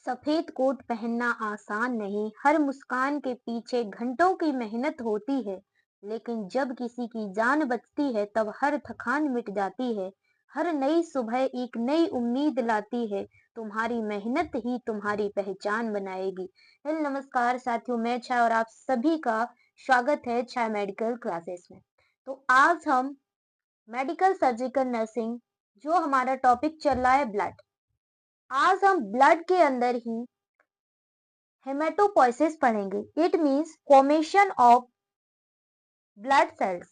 सफेद कोट पहनना आसान नहीं, हर मुस्कान के पीछे घंटों की मेहनत होती है। लेकिन जब किसी की जान बचती है तब हर थकान मिट जाती है। हर नई सुबह एक नई उम्मीद लाती है। तुम्हारी मेहनत ही तुम्हारी पहचान बनाएगी। हेलो नमस्कार साथियों, मैं छाया और आप सभी का स्वागत है छाया मेडिकल क्लासेस में। तो आज हम मेडिकल सर्जिकल नर्सिंग, जो हमारा टॉपिक चल रहा है ब्लड, आज हम ब्लड के अंदर ही हेमेटोपोइसिस पढ़ेंगे। It means formation of blood cells.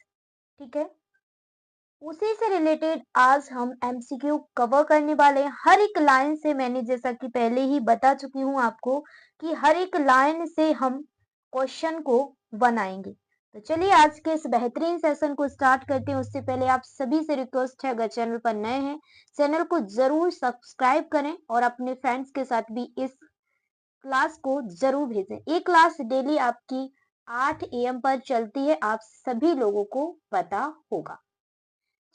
ठीक है, उसी से रिलेटेड आज हम एमसीक्यू कवर करने वाले हैं। हर एक लाइन से मैंने जैसा कि पहले ही बता चुकी हूं आपको कि हर एक लाइन से हम क्वेश्चन को बनाएंगे। तो चलिए आज के इस बेहतरीन सेशन को स्टार्ट करते हैं। उससे पहले आप सभी से रिक्वेस्ट है, अगर चैनल पर नए हैं चैनल को जरूर सब्सक्राइब करें और अपने फ्रेंड्स के साथ भी इस क्लास को जरूर भेजें। ये क्लास डेली आपकी 8 AM पर चलती है, आप सभी लोगों को पता होगा।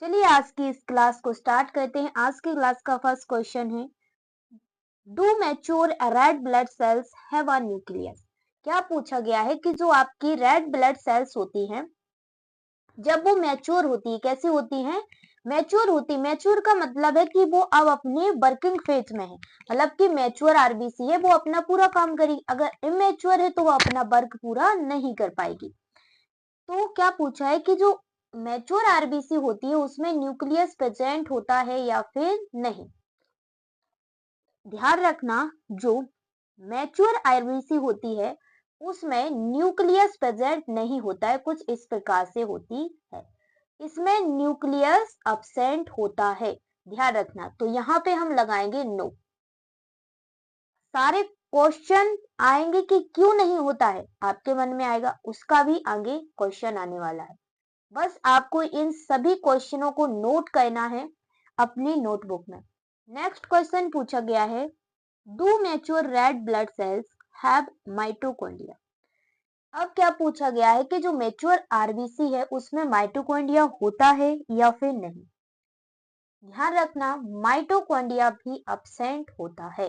चलिए आज की इस क्लास को स्टार्ट करते हैं। आज की क्लास का फर्स्ट क्वेश्चन है, do mature red blood cells have a nucleus. क्या पूछा गया है कि जो आपकी रेड ब्लड सेल्स होती हैं, जब वो मैच्योर होती है, कैसी होती हैं? मैच्योर होती। मैच्योर का मतलब है कि वो अब अपने वर्किंग फेज में है, मतलब कि मैच्योर आरबीसी है, वो अपना पूरा काम करेगी। अगर इमेच्योर है तो वो अपना वर्क पूरा नहीं कर पाएगी। तो क्या पूछा है कि जो मैच्योर आरबीसी होती है उसमें न्यूक्लियस प्रेजेंट होता है या फिर नहीं। ध्यान रखना, जो मैच्योर आरबीसी होती है उसमें न्यूक्लियस प्रेजेंट नहीं होता है, कुछ इस प्रकार से होती है। इसमें न्यूक्लियस अब्सेंट होता है, ध्यान रखना। तो यहाँ पे हम लगाएंगे नो। सारे क्वेश्चन आएंगे कि क्यों नहीं होता है, आपके मन में आएगा, उसका भी आगे क्वेश्चन आने वाला है। बस आपको इन सभी क्वेश्चनों को नोट करना है अपनी नोटबुक में। नेक्स्ट क्वेश्चन पूछा गया है, do mature red blood cells have mitochondria. अब क्या पूछा गया है कि जो मैच्योर आरबीसी है उसमें माइटोकॉन्ड्रिया होता है या फिर नहीं। ध्यान रखना, माइटोकॉन्ड्रिया भी अब्सेंट होता है।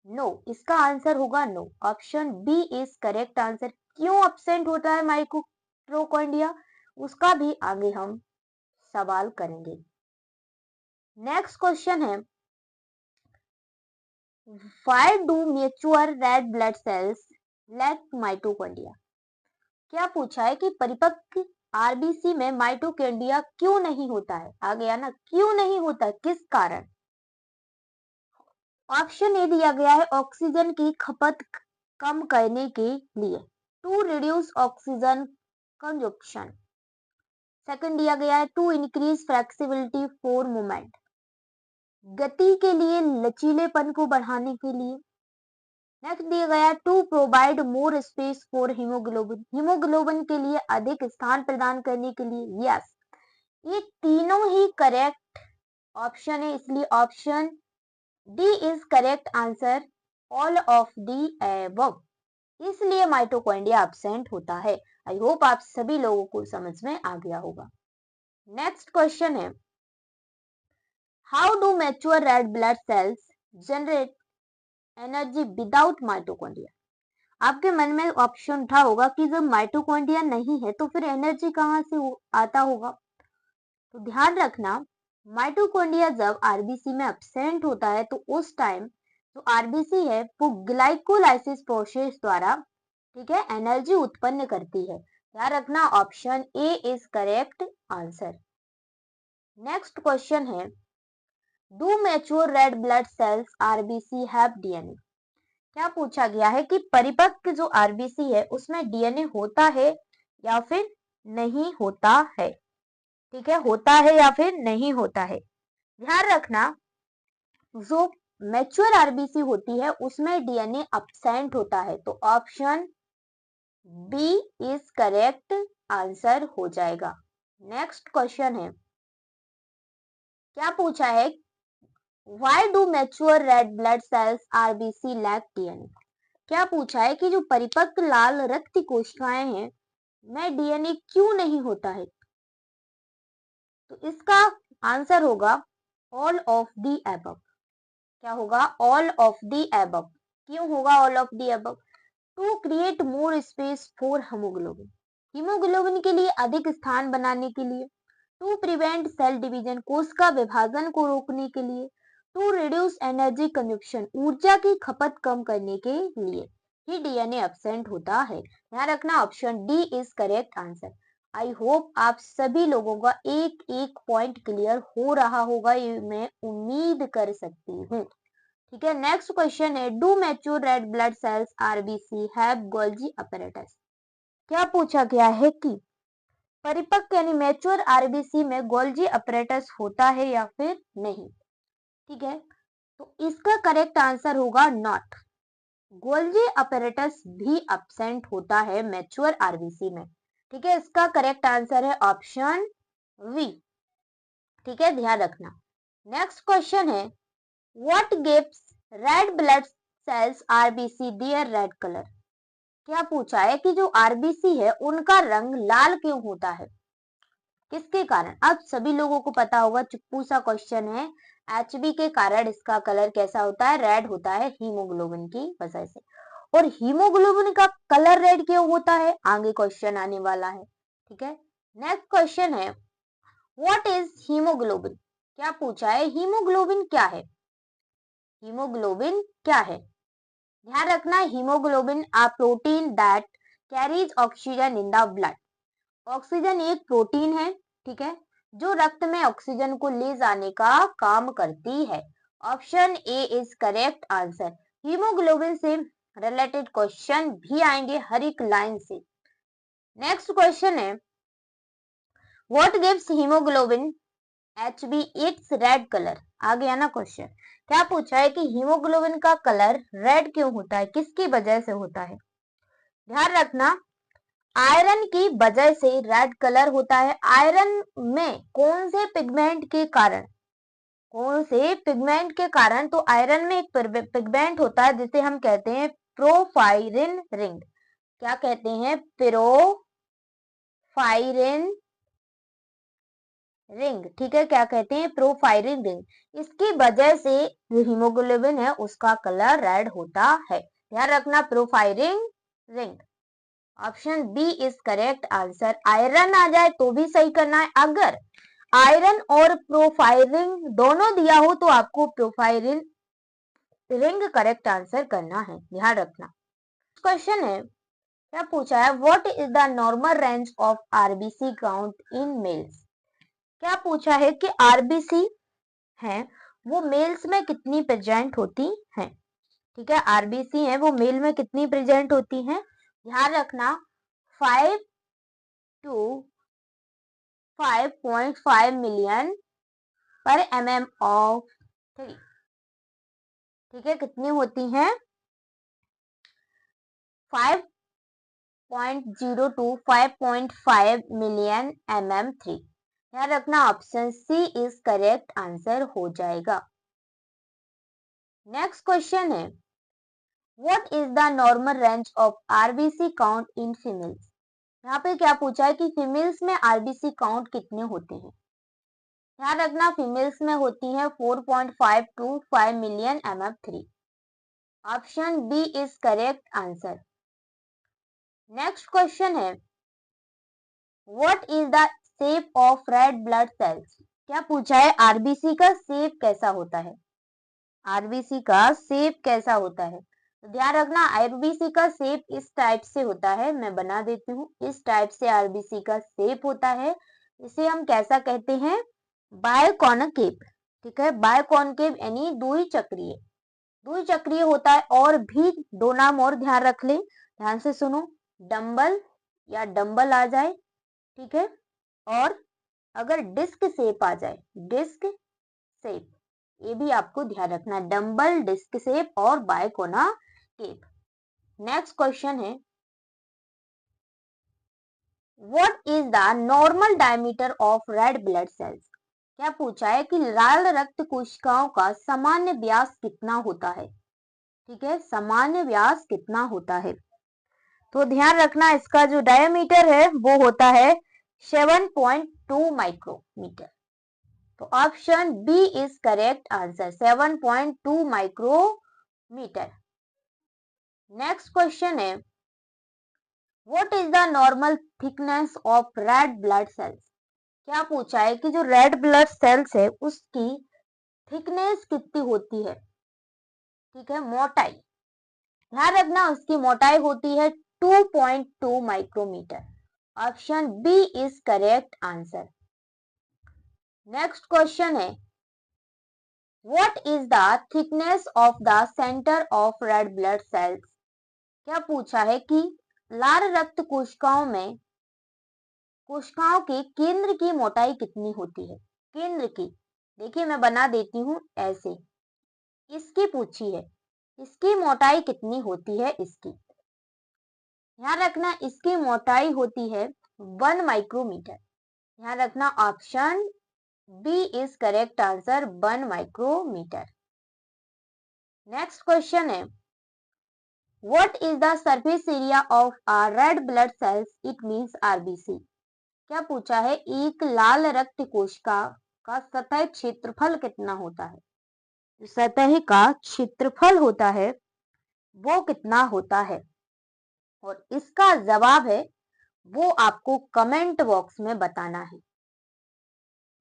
नो, इसका आंसर होगा no. Option B is correct answer. क्यों अब्सेंट होता है माइटोकॉन्ड्रिया, उसका भी आगे हम सवाल करेंगे। नेक्स्ट क्वेश्चन है, why do mature red blood cells lack mitochondria. क्या पूछा है कि परिपक्व आरबीसी में माइटोकॉन्ड्रिया क्यों नहीं होता है। आ गया ना, क्यों नहीं होता, किस कारण। ऑप्शन ए दिया गया है, ऑक्सीजन की खपत कम करने के लिए, to reduce oxygen consumption. Second दिया गया है, to increase flexibility for movement, गति के लिए, लचीलेपन को बढ़ाने के लिए। नेक्स्ट दिया गया है, to provide more space for haemoglobin, haemoglobin के लिए अधिक स्थान प्रदान करने के लिए। यस, ये तीनों ही करेक्ट ऑप्शन है, इसलिए option D is correct answer, all of the above. इसलिए माइटोकॉन्ड्रिया एब्सेंट होता है। आई होप आप सभी लोगों को समझ में आ गया होगा। नेक्स्ट क्वेश्चन है, how do mature red blood sales generate energy without mitochondria. आपके मन में ऑप्शन उठा होगा कि जब माइटोकॉन्ड्रिया नहीं है तो फिर एनर्जी कहां से आता होगा। तो ध्यान रखना, माइटोकॉन्ड्रिया जब आरबीसी में एब्सेंट होता है तो उस टाइम जो आरबीसी है वो ग्लाइकोलाइसिस प्रोसेस द्वारा, ठीक है, एनर्जी उत्पन्न करती है। ध्यान रखना, option A is correct answer. Next question है, do mature red blood cells RBC have DNA. क्या पूछा गया है कि परिपक्व जो आरबीसी है उसमें डीएनए होता है या फिर नहीं होता है। ठीक है, होता है या फिर नहीं होता है। ध्यान रखना, जो मैच्योर आरबीसी होती है उसमें डीएनए एब्सेंट होता है, तो option B is correct answer हो जाएगा। नेक्स्ट क्वेश्चन है, क्या पूछा है, why do mature red blood cells RBC lack DNA. क्या पूछा है कि जो परिपक्व लाल रक्त कोशिकाएं हैं में डीएनए क्यों नहीं होता है। तो इसका आंसर होगा ऑल ऑफ दी एबव। क्या होगा? All of the above. क्यों होगा all of the above? To create more space for haemoglobin, haemoglobin के लिए अधिक स्थान बनाने के लिए। टू प्रिवेंट सेल डिवीजन, कोशिका विभाजन को रोकने के लिए। टू रिड्यूस एनर्जी कंजप्शन, ऊर्जा की खपत कम करने के लिए ही डीएनए एब्सेंट होता है। ध्यान रखना option D is correct answer. I hope आप सभी लोगों का एक एक पॉइंट क्लियर हो रहा होगा, ये मैं उम्मीद कर सकती हूँ। ठीक है, नेक्स्ट क्वेश्चन है, do mature red blood cells RBC have Golgi apparatus? क्या पूछा गया है कि परिपक्व यानी मैच्योर आरबीसी में गोल्जी अपैरेटस होता है या फिर नहीं। ठीक है, तो इसका करेक्ट आंसर होगा नॉट। गोल्जी अपैरेटस भी एब्सेंट होता है मैच्योर आरबीसी में। ठीक है, इसका करेक्ट आंसर है ऑप्शन वी। ठीक है, ध्यान रखना। नेक्स्ट क्वेश्चन है, what gives red blood cells RBC their red colour? क्या पूछा है कि जो आरबीसी है उनका रंग लाल क्यों होता है, किसके कारण? अब सभी लोगों को पता होगा, चुप्पू सा क्वेश्चन है। एचबी के कारण इसका कलर कैसा होता है? रेड होता है, हीमोग्लोबिन की वजह से। और हीमोग्लोबिन का कलर रेड क्यों होता है, आगे क्वेश्चन आने वाला है। ठीक है, नेक्स्ट क्वेश्चन है, व्हाट इज हीमोग्लोबिन? क्या पूछा है? हीमोग्लोबिन क्या है? हीमोग्लोबिन क्या है? ध्यान रखना, haemoglobin a protein that carries oxygen in the blood. Oxygen एक प्रोटीन है, ठीक है, जो रक्त में ऑक्सीजन को ले जाने का काम करती है। Option A is correct answer. Haemoglobin से रिलेटेड क्वेश्चन भी आएंगे हर एक लाइन से। नेक्स्ट क्वेश्चन है, what gives haemoglobin Hb its red colour? आ गया ना क्वेश्चन। क्या पूछा है कि हीमोग्लोबिन का कलर रेड क्यों होता है, किसकी वजह से होता है? ध्यान रखना, आयरन की वजह से रेड कलर होता है। आयरन में कौन से पिगमेंट के कारण? कौन से पिगमेंट के कारण? तो आयरन में एक पिगमेंट होता है जिसे हम कहते हैं प्रोफाइरिन रिंग। क्या कहते हैं? Porphyrin ring. ठीक है, क्या कहते हैं? Porphyrin ring. इसकी वजह से जो हीमोग्लोबिन है उसका कलर रेड होता है। ध्यान रखना, porphyrin ring. Option B is correct answer. Iron आ जाए तो भी सही करना है। अगर आयरन और प्रोफाइरिन दोनों दिया हो तो आपको प्रोफाइरिन रिंग करेक्ट आंसर करना है, ध्यान रखना। क्वेश्चन है, क्या पूछा है? What is the normal range of RBC count in males? क्या पूछा है कि आरबीसी है वो मेल्स में कितनी प्रेजेंट होती हैं? ठीक है, आरबीसी है वो मेल में कितनी प्रेजेंट होती हैं? ध्यान रखना, 5 to 5.5 मिलियन पर mm ऑफ 3। ठीक है, कितनी होती हैं? 5.0 to 5.5 मिलियन mm3। ध्यान रखना, option C is correct answer हो जाएगा। नेक्स्ट क्वेश्चन है, what is the normal range of RBC count in females? यहाँ पे क्या पूछा है कि फीमेल्स में आरबीसी काउंट कितने होते हैं? ध्यान रखना, फीमेल्स में होती है 4.5 to 5 million mm3। Option B is correct answer. Next question है, what is the shape of red blood cells? क्या पूछा है? आरबीसी का शेप कैसा होता है? आरबीसी का शेप कैसा होता है? तो ध्यान रखना, आरबीसी का शेप इस टाइप से होता है, मैं बना देती हूँ। इस टाइप से आरबीसी का शेप होता है। इसे हम कैसा कहते हैं? बायकॉनकेव। ठीक है, बायकॉनकेव यानी द्विचक्रीय। द्विचक्रीय होता है। और भी दो नाम और ध्यान रख ले, ध्यान से सुनो, डंबल या डंबल आ जाए, ठीक है, और अगर डिस्क शेप आ जाए, डिस्क शेप, ये भी आपको ध्यान रखना, डंबल, डिस्क शेप और बायकॉनकेव। नेक्स्ट क्वेश्चन है, what is the normal diameter of red blood cells? क्या पूछा है कि लाल रक्त कोशिकाओं का सामान्य व्यास कितना होता है? ठीक है, सामान्य व्यास कितना होता है? तो ध्यान रखना, इसका जो डायमीटर है वो होता है 7.2 माइक्रोमीटर। तो option B is correct answer, 7.2 micrometre. Next question है, what is the normal thickness of red blood cells. क्या पूछा है कि जो रेड ब्लड सेल्स है उसकी थिकनेस कितनी होती है, ठीक है, मोटाई। ध्यान रखना उसकी मोटाई होती है 2.2 micrometre. Option B is correct answer. Next question है, what is the thickness of the centre of red blood cells. क्या पूछा है कि लाल रक्त कोशिकाओं में कोशिकाओं के केंद्र की मोटाई कितनी होती है। केंद्र की, देखिए मैं बना देती हूं ऐसे, इसकी पूछी है, इसकी मोटाई कितनी होती है इसकी। ध्यान रखना इसकी मोटाई होती है 1 माइक्रोमीटर। ध्यान रखना option B is correct answer, 1 micrometre. Next question है, what is the surface area of a red blood cells, it means RBC. क्या पूछा है, एक लाल रक्त कोशिका का सतह क्षेत्रफल कितना होता है। जो सतह का क्षेत्रफल होता है वो कितना होता है, और इसका जवाब है वो आपको कमेंट बॉक्स में बताना है।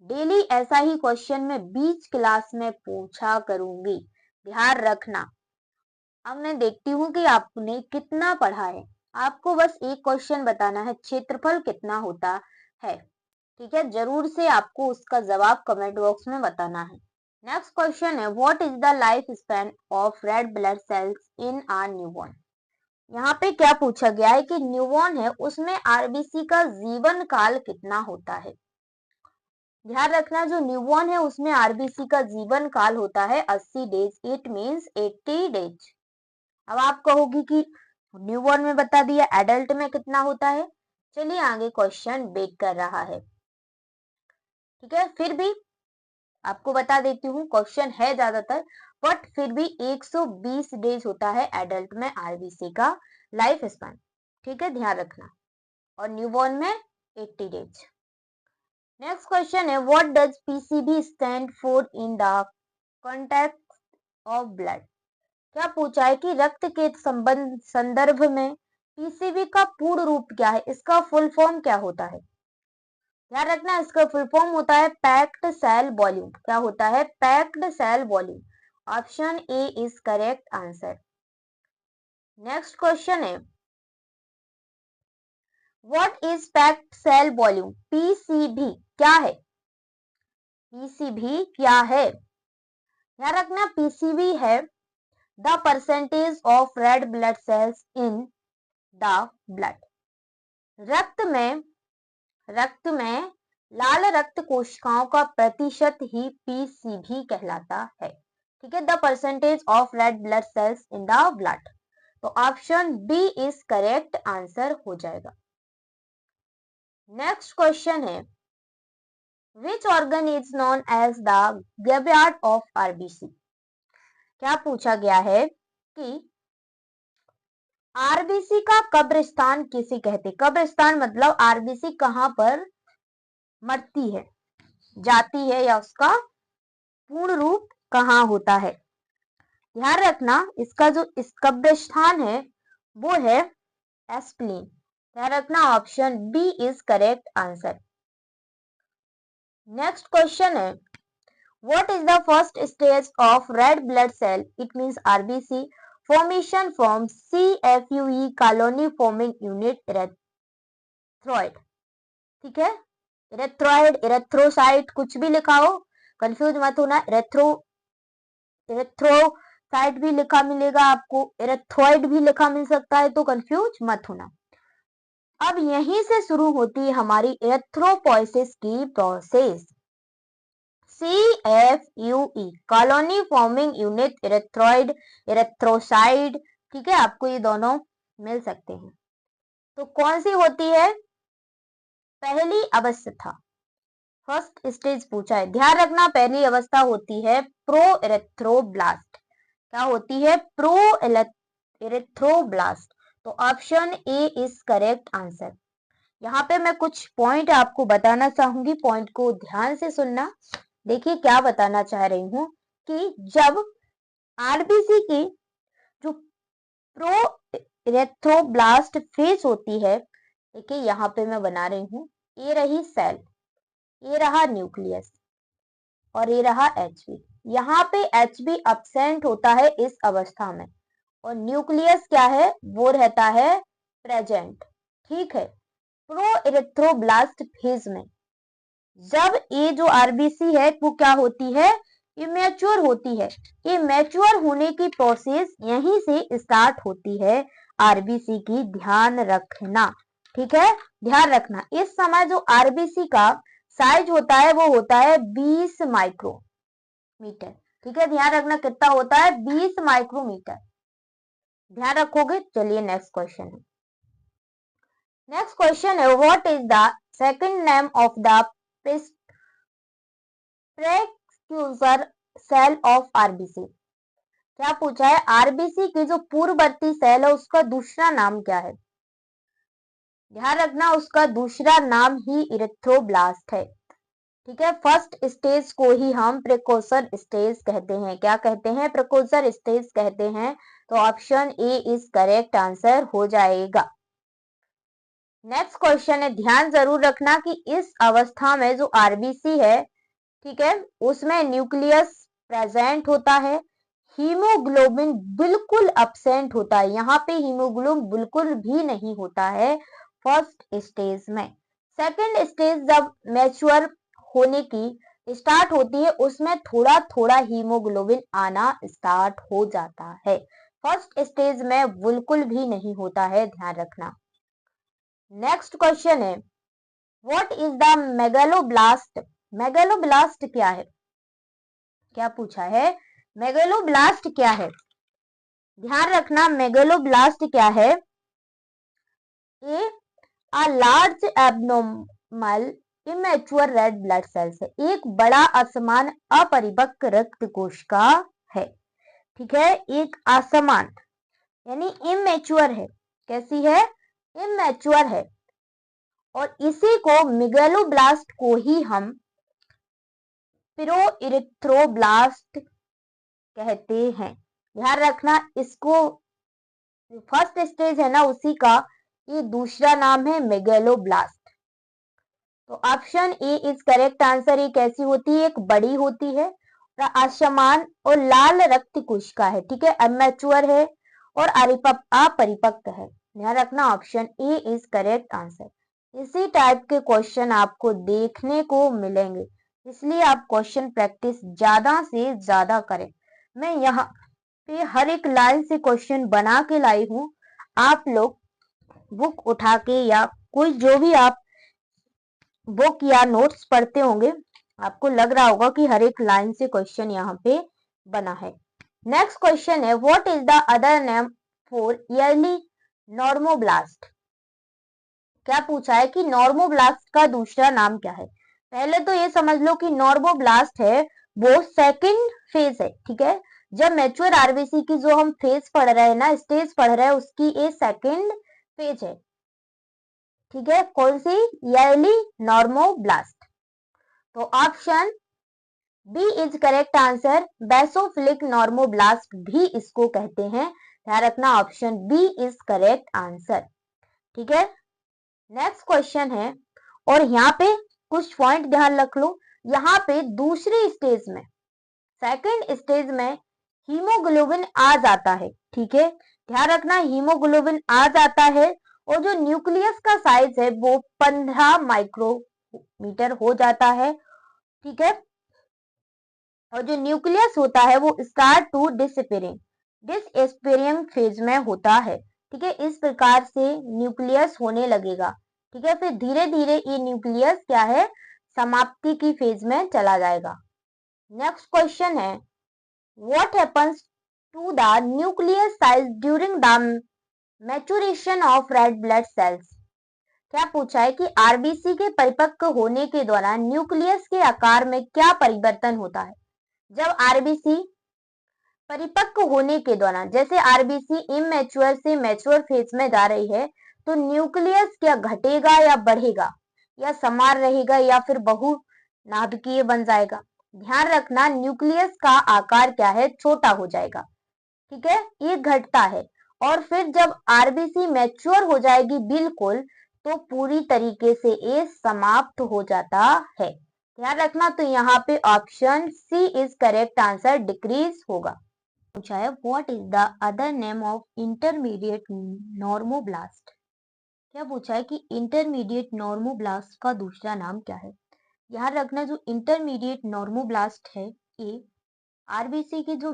डेली ऐसा ही क्वेश्चन मैं बीच क्लास में पूछा करूंगी, ध्यान रखना। अब मैं देखती हूँ कि आपने कितना पढ़ा है। आपको बस एक क्वेश्चन बताना है, क्षेत्रफल कितना होता है, ठीक है। जरूर से आपको उसका जवाब कमेंट बॉक्स में बताना है। नेक्स्ट क्वेश्चन है, what is the life span of red blood cells in a newborn. यहाँ पे क्या पूछा गया है कि न्यूबॉर्न है उसमें आरबीसी का जीवन काल कितना होता है। ध्यान रखना जो न्यूबॉर्न है उसमें आरबीसी का जीवन काल होता है 80 डेज, इट मींस 80 डेज। अब आप कहोगी कि न्यूबॉर्न में बता दिया, एडल्ट में कितना होता है। चलिए आगे क्वेश्चन बेक कर रहा है, ठीक है। फिर भी आपको बता देती हूँ, क्वेश्चन है ज्यादातर बट फिर भी 120 डेज होता है एडल्ट में आरबीसी का लाइफ स्पैन, ठीक है, ध्यान रखना। और न्यूबॉर्न में 80 डेज। नेक्स्ट क्वेश्चन है, what does PCB stand for in the context of blood. क्या पूछा है कि रक्त के संदर्भ में पीसीबी का पूर्ण रूप क्या है, इसका फुल फॉर्म क्या होता है। ध्यान रखना इसका फुल फॉर्म होता है पैक्ड सेल वॉल्यूम। क्या होता है, packed cell volume. Option A is correct answer. Next question है, what is packed cell volume, PCV क्या है। पीसीबी क्या है, ध्यान रखना पीसीबी है the percentage of red blood cells in the blood. रक्त में लाल रक्त कोशिकाओं का प्रतिशत ही पीसीबी कहलाता है, ठीक है, the percentage of red blood cells in the blood. तो option B is correct answer हो जाएगा। नेक्स्ट क्वेश्चन है, which organ is known as the graveyard of RBC. क्या पूछा गया है कि आरबीसी का कब्रिस्तान किसे कहते। कब्रिस्तान मतलब आरबीसी कहां पर मरती है, जाती है, या उसका पूर्ण रूप कहाँ होता है। ध्यान रखना इसका जो इस कब्रिस्तान है वो है एस्प्लीन। ध्यान रखना option B is correct answer. Next question है, what is the first stage of red blood cell, it means RBC formation from CFUE colony forming unit erythroid, ठीक है। इरेथ्रोइड, इरेथ्रोसाइट कुछ भी लिखा हो, कंफ्यूज मत होना। इरेथ्रोसाइट भी लिखा मिलेगा आपको, इरेथ्रोइड भी लिखा मिल सकता है, तो कंफ्यूज मत होना। अब यहीं से शुरू होती है हमारी इरेथ्रोपोइसिस की process. CFUE colony forming unit erythroid, erythrocyte, ठीक है, आपको ये दोनों मिल सकते हैं। तो कौन सी होती है, पहली अवस्था, फर्स्ट स्टेज पूछा है। ध्यान रखना पहली अवस्था होती है प्रो इरेथ्रोब्लास्ट। क्या होती है, प्रो इरेथ्रोब्लास्ट। तो option A is correct answer. यहाँ पे मैं कुछ पॉइंट आपको बताना चाहूंगी, पॉइंट को ध्यान से सुनना। देखिए क्या बताना चाह रही हूँ कि जब आरबीसी की जो प्रोरेथ्रोब्लास्ट फेज होती है, देखिए यहाँ पे मैं बना रही हूँ, ये रही सेल, ये रहा न्यूक्लियस और ये रहा एचबी। यहाँ पे एचबी अब्सेंट होता है इस अवस्था में और न्यूक्लियस क्या है, वो रहता है प्रेजेंट। ठीक है, प्रोइरेथ्रोब्लास्ट फेज में जब ये जो आरबीसी है वो क्या होती है, ये मैच्योर होती है। ये मैच्योर होने की प्रोसेस यहीं से स्टार्ट होती है आरबीसी की, ध्यान रखना। ठीक है, ध्यान रखना इस समय जो आरबीसी का साइज होता है वो होता है 20 माइक्रोमीटर। ठीक है, ध्यान रखना कितना होता है, 20 माइक्रोमीटर। ध्यान रखोगे। चलिए नेक्स्ट क्वेश्चन है। नेक्स्ट क्वेश्चन है, what is the second name of the precursor cell of RBC. क्या पूछा है, आरबीसी की जो पूर्ववर्ती सेल है उसका दूसरा नाम क्या है। ध्यान रखना उसका दूसरा नाम ही इरेथ्रोब्लास्ट है। ठीक है, फर्स्ट स्टेज को ही हम प्रिकोसर स्टेज कहते हैं। क्या कहते हैं, प्रिकोसर स्टेज कहते हैं। तो option A is correct answer हो जाएगा। नेक्स्ट क्वेश्चन है, ध्यान जरूर रखना कि इस अवस्था में जो आरबीसी है, ठीक है, उसमें न्यूक्लियस प्रेजेंट होता है, हीमोग्लोबिन बिल्कुल अब्सेंट होता है। यहाँ पे हीमोग्लोबिन बिल्कुल भी नहीं होता है फर्स्ट स्टेज में। सेकंड स्टेज जब मैच्योर होने की स्टार्ट होती है उसमें थोड़ा थोड़ा हीमोग्लोबिन आना स्टार्ट हो जाता है। फर्स्ट स्टेज में बिल्कुल भी नहीं होता है, ध्यान रखना। नेक्स्ट क्वेश्चन है, what is the megaloblast. Megaloblast क्या है, क्या पूछा है, मेगालोब्लास्ट क्या है। ध्यान रखना मेगालोब्लास्ट क्या है, a large abnormal immature red blood sales है, एक बड़ा असमान अपरिपक्व रक्त कोशिका है। ठीक है, एक असमान यानी इमेच्योर है, कैसी है, इमेच्योर है। और इसी को मेगालोब्लास्ट को ही हम प्रोइरेथ्रोब्लास्ट कहते हैं। ध्यान रखना इसको फर्स्ट स्टेज है ना उसी का ये दूसरा नाम है मेगालोब्लास्ट। तो option A is correct answer. ये कैसी होती है, एक बड़ी होती है और असमान और लाल रक्त कोशिका है। ठीक है, अमेच्योर है और अपरिपक्व है। ध्यान रखना option A is correct answer. इसी टाइप के क्वेश्चन आपको देखने को मिलेंगे, इसलिए आप क्वेश्चन प्रैक्टिस ज्यादा से ज्यादा करें। मैं यहाँ पे हर एक लाइन से क्वेश्चन बना के लाई हूँ। आप लोग बुक उठा के या कोई जो भी आप बुक या नोट्स पढ़ते होंगे, आपको लग रहा होगा कि हर एक लाइन से क्वेश्चन यहाँ पे बना है। नेक्स्ट क्वेश्चन है, what is the other name for yearly normoblast. क्या पूछा है कि नॉर्मोब्लास्ट का दूसरा नाम क्या है। पहले तो ये समझ लो कि नॉर्मोब्लास्ट है वो सेकंड फेज है। ठीक है, जब मैच्योर आरबीसी की जो हम फेज पढ़ रहे हैं ना, स्टेज पढ़ रहे हैं, उसकी ये सेकंड फेज है। ठीक है, कौन सी, ईयरली नॉर्मोब्लास्ट। तो option B is correct answer. Basophilic normoblast भी इसको कहते हैं। ध्यान रखना option B is correct answer. ठीक है, नेक्स्ट क्वेश्चन है और यहाँ पे कुछ पॉइंट ध्यान रख लो। यहाँ पे दूसरी स्टेज में, सेकंड स्टेज में हीमोग्लोबिन आ जाता है। ठीक है, ध्यान रखना हीमोग्लोबिन आ जाता है और जो न्यूक्लियस का साइज है वो 15 माइक्रोमीटर हो जाता है। ठीक है, और जो न्यूक्लियस होता है वो स्टार्ट टू डिसएस्पेरिंग फेज में होता है। ठीक है, इस प्रकार से न्यूक्लियस होने लगेगा। ठीक है, फिर धीरे धीरे ये न्यूक्लियस क्या है, समाप्ति की फेज में चला जाएगा। नेक्स्ट क्वेश्चन है, what happens to the nucleus size during the maturation of red blood cells. क्या पूछा है कि आरबीसी के परिपक्व होने के दौरान न्यूक्लियस के आकार में क्या परिवर्तन होता है। जब आरबीसी परिपक्व होने के दौरान, जैसे आरबीसी इमेच्योर से मैच्योर फेज में जा रही है, तो न्यूक्लियस क्या घटेगा या बढ़ेगा, या समान रहेगा या फिर बहुनाभिकीय बन जाएगा। ध्यान रखना न्यूक्लियस का आकार क्या है, छोटा हो जाएगा, ठीक है, ये घटता है। और फिर जब आरबीसी मैच्योर हो जाएगी बिल्कुल, तो पूरी तरीके से ये समाप्त हो जाता है। ध्यान रखना, तो यहाँ पे option C is correct answer, decrease होगा। पूछा है what is the other name of intermediate normoblast. क्या पूछा है कि इंटरमीडिएट नॉर्मोब्लास्ट का दूसरा नाम क्या है। ध्यान रखना, जो इंटरमीडिएट नॉर्मोब्लास्ट है, ये आरबीसी की जो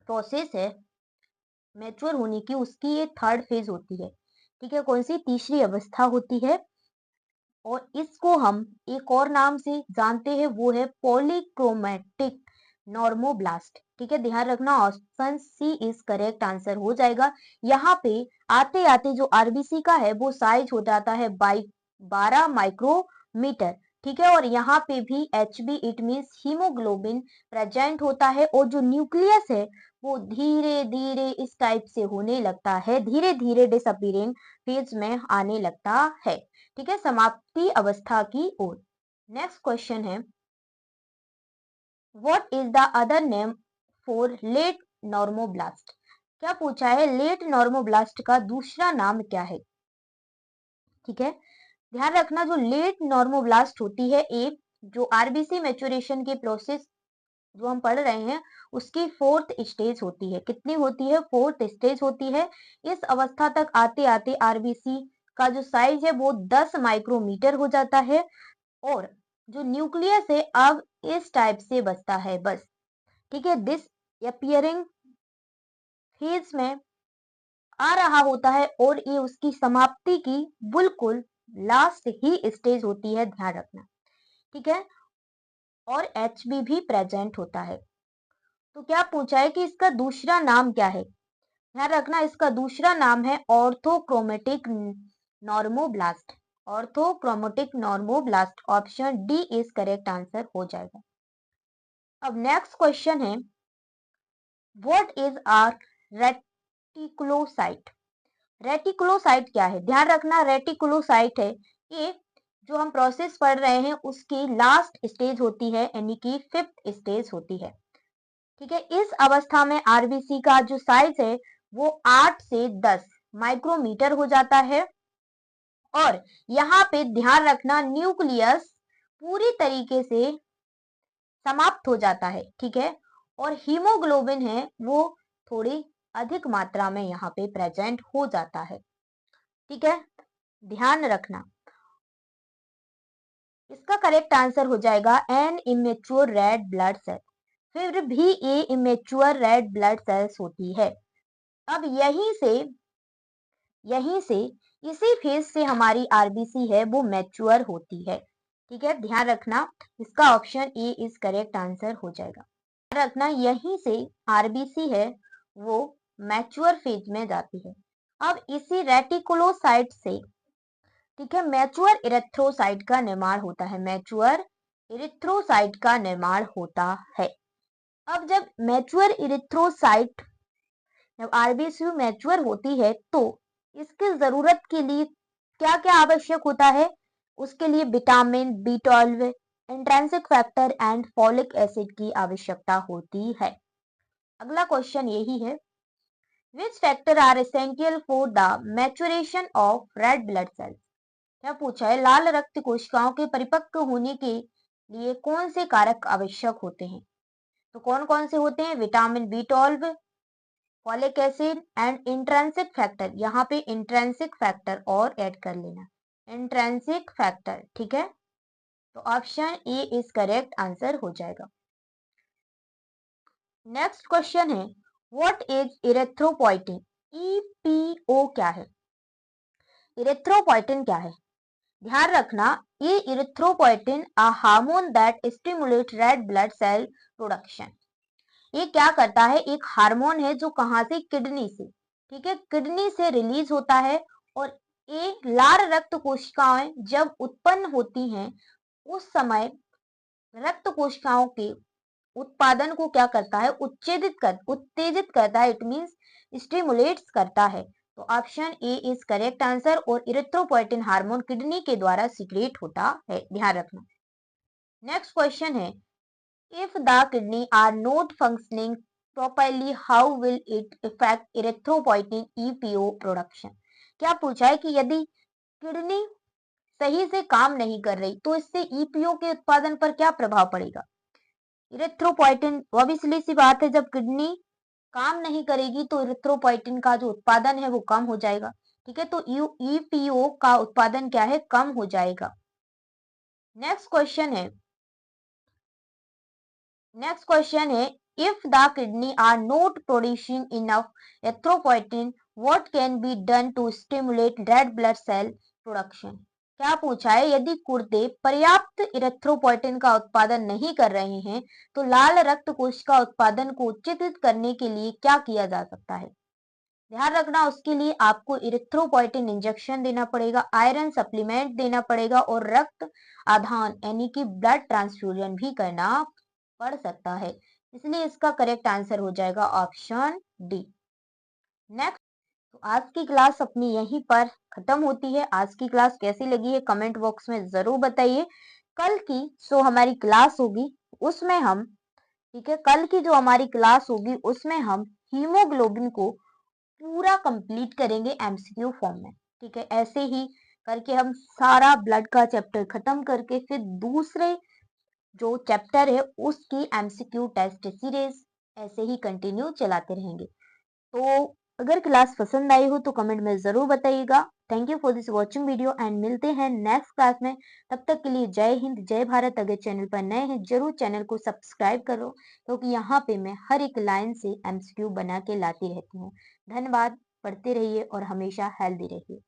प्रोसेस है मैच्योर होने की, उसकी ये थर्ड फेज होती है, ठीक है, कौन सी, तीसरी अवस्था होती है। और इसको हम एक और नाम से जानते हैं, वो है पॉलीक्रोमैटिक नॉर्मोब्लास्ट, ठीक है। ध्यान रखना, option C is correct answer हो जाएगा। यहाँ पे आते आते जो आरबीसी का है वो साइज हो जाता है बाई 12 माइक्रोमीटर, ठीक है। और यहाँ पे भी HB it means haemoglobin present होता है, और जो न्यूक्लियस है वो धीरे धीरे इस टाइप से होने लगता है, धीरे धीरे डिसअपीयरिंग फेज में आने लगता है, ठीक है, समाप्ति अवस्था की ओर। नेक्स्ट क्वेश्चन है what is the other name for late normoblast. क्या पूछा है, लेट नॉर्मोब्लास्ट का दूसरा नाम क्या है, ठीक है। ध्यान रखना, जो लेट नॉर्मोब्लास्ट होती है, एक जो आरबीसी मैच्योरेशन की प्रोसेस जो हम पढ़ रहे हैं, उसकी फोर्थ स्टेज होती है। कितनी होती है, फोर्थ स्टेज होती है। इस अवस्था तक आते आते आरबीसी का जो साइज है वो 10 माइक्रोमीटर हो जाता है, और जो न्यूक्लियस है अब इस टाइप से बचता है बस, ठीक है, दिस अपियरिंग फेज में आ रहा होता है, और ये उसकी समाप्ति की बिल्कुल लास्ट ही स्टेज होती है, ध्यान रखना, ठीक है। और एचबी भी प्रेजेंट होता है। तो क्या पूछा है कि इसका दूसरा नाम क्या है। ध्यान रखना, इसका दूसरा नाम है orthochromatic normoblast. Orthochromatic normoblast, option D is correct answer हो जाएगा। अब नेक्स्ट क्वेश्चन है what is are reticulocyte. Reticulocyte क्या है। ध्यान रखना, रेटिकुलोसाइट है ये जो हम प्रोसेस पढ़ रहे हैं उसकी लास्ट स्टेज होती है, यानी कि फिफ्थ स्टेज होती है, ठीक है। इस अवस्था में आरबीसी का जो साइज है वो 8 से 10 माइक्रोमीटर हो जाता है, और यहाँ पे ध्यान रखना न्यूक्लियस पूरी तरीके से समाप्त हो जाता है, ठीक है। और हीमोग्लोबिन है वो थोड़ी अधिक मात्रा में यहाँ पे प्रेजेंट हो जाता है, ठीक है, ध्यान रखना। इसका करेक्ट आंसर हो जाएगा an immature red blood cell. फिर भी ये इमेच्योर रेड ब्लड सेल्स होती है। अब यहीं से इसी फेज से हमारी आरबीसी है वो मैच्योर होती है, ठीक है, ध्यान रखना, इसका option A is correct answer हो जाएगा। ध्यान रखना, यहीं से आरबीसी है वो मैच्योर फेज में जाती है। अब इसी रेटिकुलोसाइट से, ठीक है, मैच्योर इरेथ्रोसाइट का निर्माण होता है, मैच्योर इरिथ्रोसाइट का निर्माण होता है। अब जब मैच्योर इरिथ्रोसाइट, जब आरबीसी मैच्योर होती है, तो इसकी जरूरत के लिए क्या क्या आवश्यक होता है, उसके लिए vitamin B 12, intrinsic factor and folic acid की आवश्यकता होती है। अगला क्वेश्चन यही है which factor are essential for the maturation of red blood cells. क्या पूछा है, लाल रक्त कोशिकाओं के परिपक्व होने के लिए कौन से कारक आवश्यक होते हैं। तो कौन कौन से होते हैं, vitamin B 12, folic acid and intrinsic factor. यहाँ पे इंट्रिंसिक फैक्टर और ऐड कर लेना, इंट्रिंसिक फैक्टर, ठीक है। तो option A is correct answer हो जाएगा। नेक्स्ट क्वेश्चन है व्हाट इज इरेथ्रोपोइटिन। ईपीओ क्या है, इरेथ्रोपोइटिन क्या है। ध्यान रखना, ये erythropoietin a hormone that stimulate red blood cell production. ये क्या करता है, एक हार्मोन है जो कहां से, किडनी से, ठीक है, किडनी से रिलीज होता है। और ये लाल रक्त कोशिकाएं जब उत्पन्न होती हैं उस समय रक्त कोशिकाओं के उत्पादन को क्या करता है, उत्तेजित करता है, इट मींस स्टिमुलेट्स करता है। तो option A is correct answer, और इरिथ्रोपोइटिन हार्मोन किडनी के द्वारा सीक्रेट होता है, ध्यान रखना। नेक्स्ट क्वेश्चन है If the kidney are not functioning properly, how will it affect erythropoietin EPO production? क्या पूछा है कि यदि किडनी सही से काम नहीं कर रही तो इससे ईपीओ के उत्पादन पर क्या प्रभाव पड़ेगा? इरिथ्रोपोइटिन, ऑब्वियसली सी बात है, जब किडनी काम नहीं करेगी तो इरिथ्रोपोइटिन का जो उत्पादन है वो कम हो जाएगा। ठीक है, तो ईपीओ का उत्पादन क्या है, कम हो जाएगा। नेक्स्ट क्वेश्चन है if the kidney are not producing enough erythropoietin what can be done to stimulate red blood cell production? क्या पूछा है, यदि गुर्दे पर्याप्त इरेथ्रोपोइटिन का उत्पादन नहीं कर रहे हैं तो लाल रक्त कोश का उत्पादन को उच्चीकृत करने के लिए क्या किया जा सकता है? ध्यान रखना, उसके लिए आपको इरिथ्रोपोइटिन इंजेक्शन देना पड़ेगा, आयरन सप्लीमेंट देना पड़ेगा और रक्त आधान यानी कि ब्लड ट्रांसफ्यूजन भी करना पड़ सकता है। इसलिए इसका करेक्ट आंसर हो जाएगा ऑप्शन डी। नेक्स्ट, तो आज की क्लास अपनी यहीं पर खत्म होती है। आज की क्लास कैसी लगी है कमेंट बॉक्स में जरूर बताइए। कल की जो हमारी क्लास होगी उसमें हम, ठीक है, कल की जो हमारी क्लास होगी उसमें हम हीमोग्लोबिन को पूरा कंप्लीट करेंगे एमसीक्यू फॉर्म में। ठीक है, ऐसे ही करके हम सारा ब्लड का चैप्टर खत्म करके फिर दूसरे जो चैप्टर है उसकी एमसीक्यू टेस्ट सीरीज ऐसे ही कंटिन्यू चलाते रहेंगे। तो अगर क्लास पसंद आई हो तो कमेंट में जरूर बताइएगा। Thank you for this watching video and मिलते हैं नेक्स्ट क्लास में। तब तक के लिए जय हिंद जय भारत। अगर चैनल पर नए हैं जरूर चैनल को सब्सक्राइब करो क्योंकि यहाँ पे मैं हर एक लाइन से एमसीक्यू बना के लाती रहती हूँ। धन्यवाद, पढ़ते रहिए और हमेशा हेल्दी रहिए।